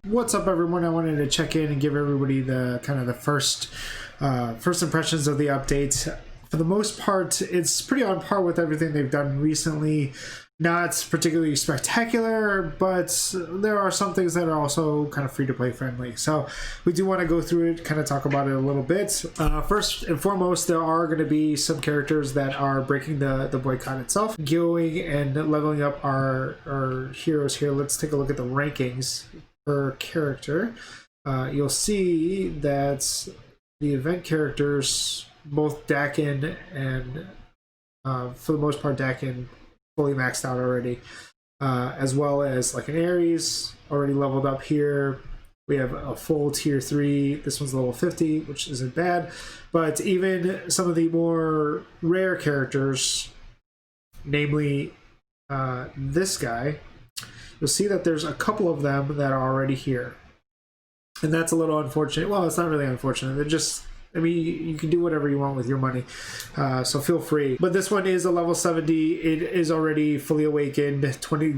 What's up, everyone? I wanted to check in and give everybody the kind of the first impressions of the update. For the most part, it's pretty on par with everything they've done recently. Not particularly spectacular, but there are some things that are also kind of free-to-play friendly. So we do want to go through it, kind of talk about it a little bit. First and foremost, there are going to be some characters that are breaking the boycott itself. Going and leveling up our heroes here. Let's take a look at the rankings per character. You'll see that the event characters, both Dakin and for the most part Dakin, fully maxed out already, as well as like an Ares already leveled up here. We have a full tier 3. This one's level 50, which isn't bad, but even some of the more rare characters, namely this guy, you'll see that there's a couple of them that are already here, and that's a little unfortunate. Well, it's not really unfortunate. They're just, I mean, you can do whatever you want with your money, so feel free. But this one is a level 70. It is already fully awakened,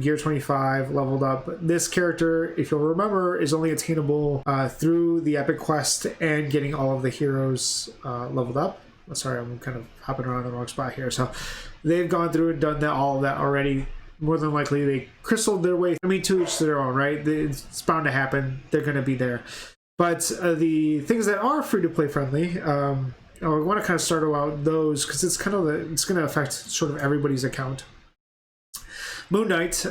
gear 25, leveled up. This character, if you'll remember, is only attainable through the epic quest and getting all of the heroes leveled up. Sorry, I'm kind of hopping around the wrong spot here. So they've gone through and done all of that already. More than likely, they crystalled their way. I mean, to each their own, right? It's bound to happen. They're going to be there. But the things that are free-to-play friendly, I want to kind of start out those because it's kind of it's going to affect sort of everybody's account. Moon Knight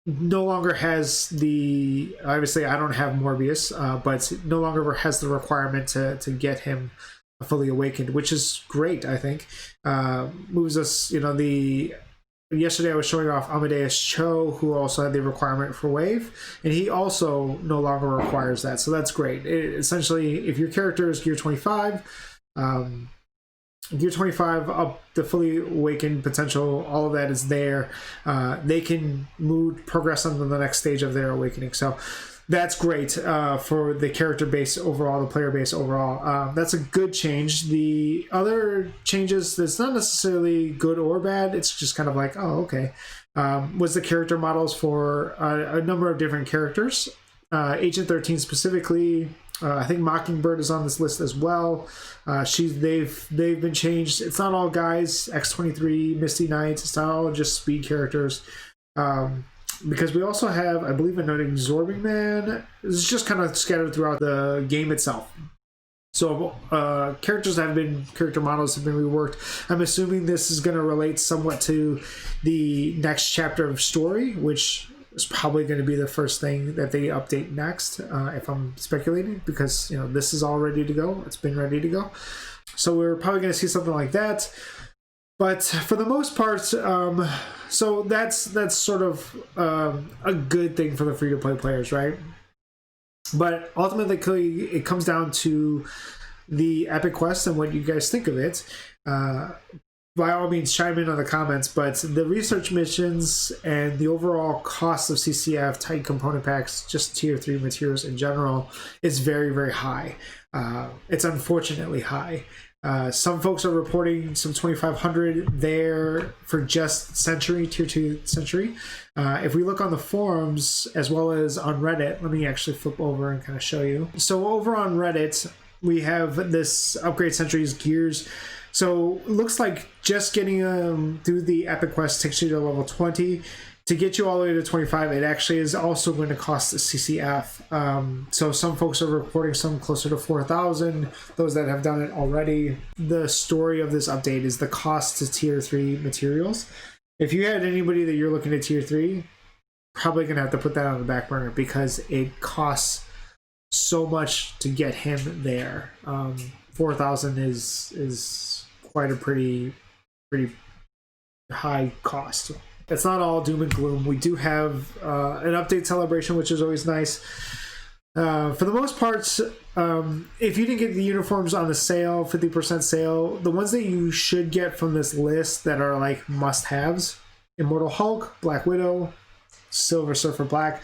no longer has the, obviously I don't have Morbius, but no longer has the requirement to get him fully awakened, which is great. I think moves us, you know, yesterday I was showing off Amadeus Cho, who also had the requirement for Wave, and he also no longer requires that, so that's great. Essentially, if your character is gear 25, gear 25 up the fully awakened potential, all of that is there. They can progress on to the next stage of their awakening, so that's great for the character base overall, the player base overall. That's a good change. The other changes that's not necessarily good or bad, it's just kind of like, oh, okay, was the character models for a number of different characters. Agent 13 specifically, I think Mockingbird is on this list as well. They've been changed. It's not all guys, X-23, Misty Knights, it's not all just speed characters. Because we also have, I believe, an Absorbing Man. It's just kind of scattered throughout the game itself. So character models have been reworked. I'm assuming this is going to relate somewhat to the next chapter of story, which is probably going to be the first thing that they update next, if I'm speculating, because, you know, this is all ready to go. It's been ready to go. So we're probably going to see something like that. But for the most part, so that's sort of a good thing for the free-to-play players, right? But ultimately, it comes down to the epic quest and what you guys think of it. By all means, chime in on the comments, but the research missions and the overall cost of CCF, Titan component packs, just tier 3 materials in general, is very, very high. It's unfortunately high. Some folks are reporting some 2,500 there for just Sentry, tier 2 Sentry. If we look on the forums as well as on Reddit, let me actually flip over and kind of show you. So over on Reddit, we have this upgrade Sentry's gears. So it looks like just getting through the epic quest takes you to level 20. To get you all the way to 25, it actually is also going to cost a CCF. So some folks are reporting some closer to 4,000, those that have done it already. The story of this update is the cost to tier 3 materials. If you had anybody that you're looking at tier 3, probably going to have to put that on the back burner because it costs so much to get him there. 4,000 is quite a pretty high cost. It's not all doom and gloom. We do have an update celebration, which is always nice. For the most part, if you didn't get the uniforms on the sale, 50% sale, the ones that you should get from this list that are like must-haves: Immortal Hulk, Black Widow, Silver Surfer Black.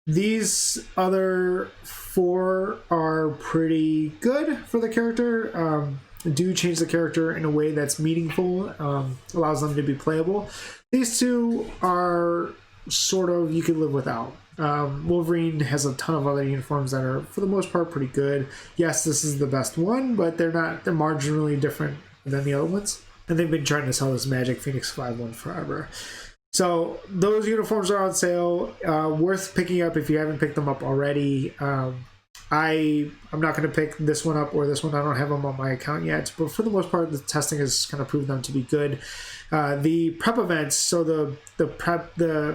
These other 4 are pretty good for the character. Do change the character in a way that's meaningful, allows them to be playable. These 2 are sort of you can live without. Wolverine has a ton of other uniforms that are, for the most part, pretty good. Yes, this is the best one, but they're marginally different than the other ones. And they've been trying to sell this Magic Phoenix 5 forever. So those uniforms are on sale. Worth picking up if you haven't picked them up already. I'm not going to pick this one up or this one. I don't have them on my account yet, but for the most part, the testing has kind of proved them to be good. The prep events, so the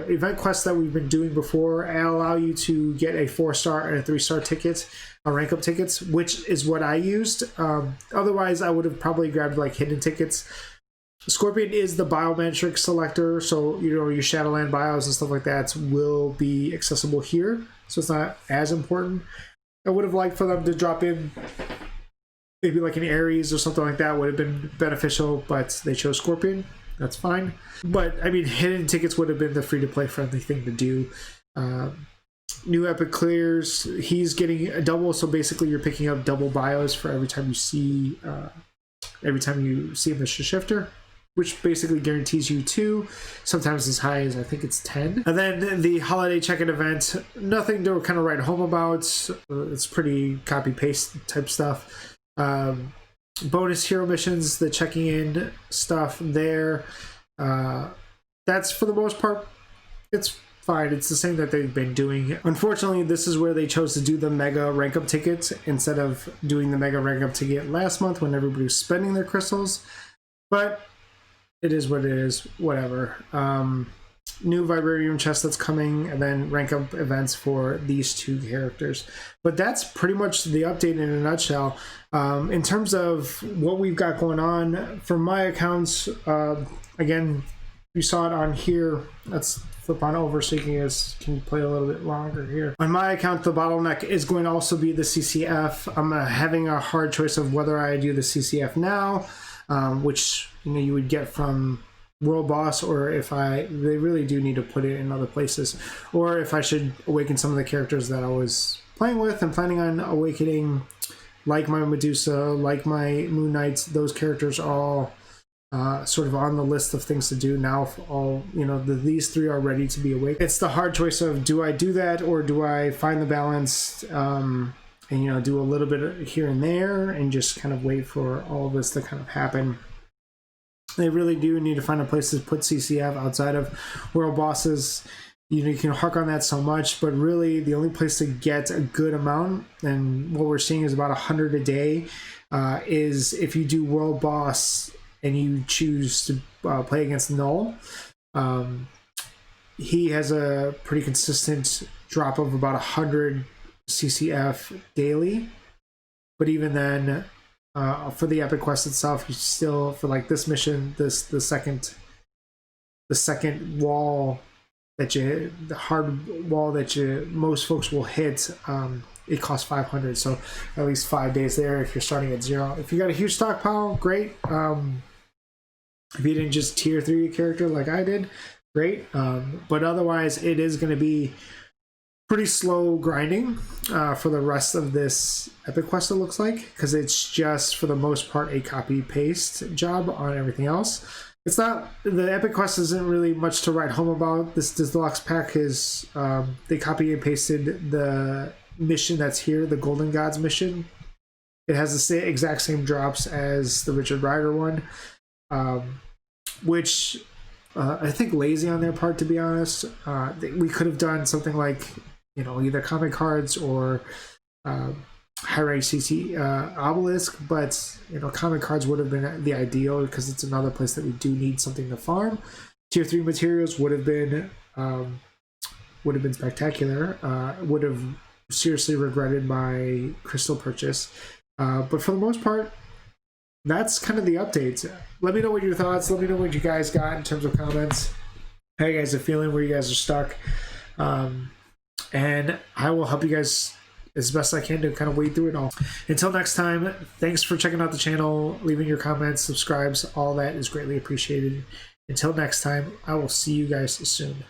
event quests that we've been doing before, allow you to get a 4-star and a 3-star ticket, rank up tickets, which is what I used. Otherwise, I would have probably grabbed like hidden tickets. Scorpion is the biometric selector, so your Shadowland bios and stuff like that will be accessible here, so it's not as important. I would have liked for them to drop in maybe like an Ares or something like that, would have been beneficial, but they chose Scorpion. That's fine. But I mean, hidden tickets would have been the free-to-play friendly thing to do. New epic clears, he's getting a double, so basically you're picking up double bios for every time you see him the shifter, which basically guarantees you 2, sometimes as high as I think it's 10. And then the holiday check-in event, nothing to kind of write home about. It's pretty copy-paste type stuff. Bonus hero missions, the checking in stuff there. That's for the most part, it's fine. It's the same that they've been doing. Unfortunately, this is where they chose to do the mega rank up tickets instead of doing the mega rank up ticket last month when everybody was spending their crystals. But it is what it is, whatever. New Vibranium chest that's coming, and then rank up events for these 2 characters. But that's pretty much the update in a nutshell. In terms of what we've got going on, from my accounts, again, you saw it on here. Let's flip on over so you can play a little bit longer here. On my account, the bottleneck is going to also be the CCF. I'm having a hard choice of whether I do the CCF now, which you would get from World Boss, or if they really do need to put it in other places, or if I should awaken some of the characters that I was playing with and planning on awakening, like my Medusa, like my Moon Knights. Those characters are all sort of on the list of things to do now. These 3 are ready to be awakened. It's the hard choice of, do I do that, or do I find the balance and do a little bit here and there and just kind of wait for all of this to kind of happen. They really do need to find a place to put CCF outside of World Bosses. You can hark on that so much, but really the only place to get a good amount, and what we're seeing is about 100 a day, is if you do World Boss and you choose to play against Null. He has a pretty consistent drop of about 100 CCF daily, but even then, for the epic quest itself, you still, for like this mission, the second wall that the hard wall that most folks will hit, it costs 500, so at least 5 days there if you're starting at 0. If you got a huge stockpile, great. If you didn't just tier 3 a character like I did, great. But otherwise, it is going to be pretty slow grinding for the rest of this epic quest, it looks like, because it's just for the most part a copy paste job on everything else. It's not, the epic quest isn't really much to write home about. This deluxe pack is they copy and pasted the mission that's here, the Golden Gods mission. It has the exact same drops as the Richard Rider one, which I think lazy on their part, to be honest. We could have done something like, either comic cards or high rank CC obelisk, but comic cards would have been the ideal because it's another place that we do need something to farm. Tier 3 materials would have been spectacular. Would have seriously regretted my crystal purchase, but for the most part, that's kind of the updates. Let me know what your thoughts. Let me know what you guys got in terms of comments. How you guys are feeling, where you guys are stuck. And I will help you guys as best I can to kind of wade through it all. Until next time, thanks for checking out the channel, leaving your comments, subscribes, all that is greatly appreciated. Until next time, I will see you guys soon.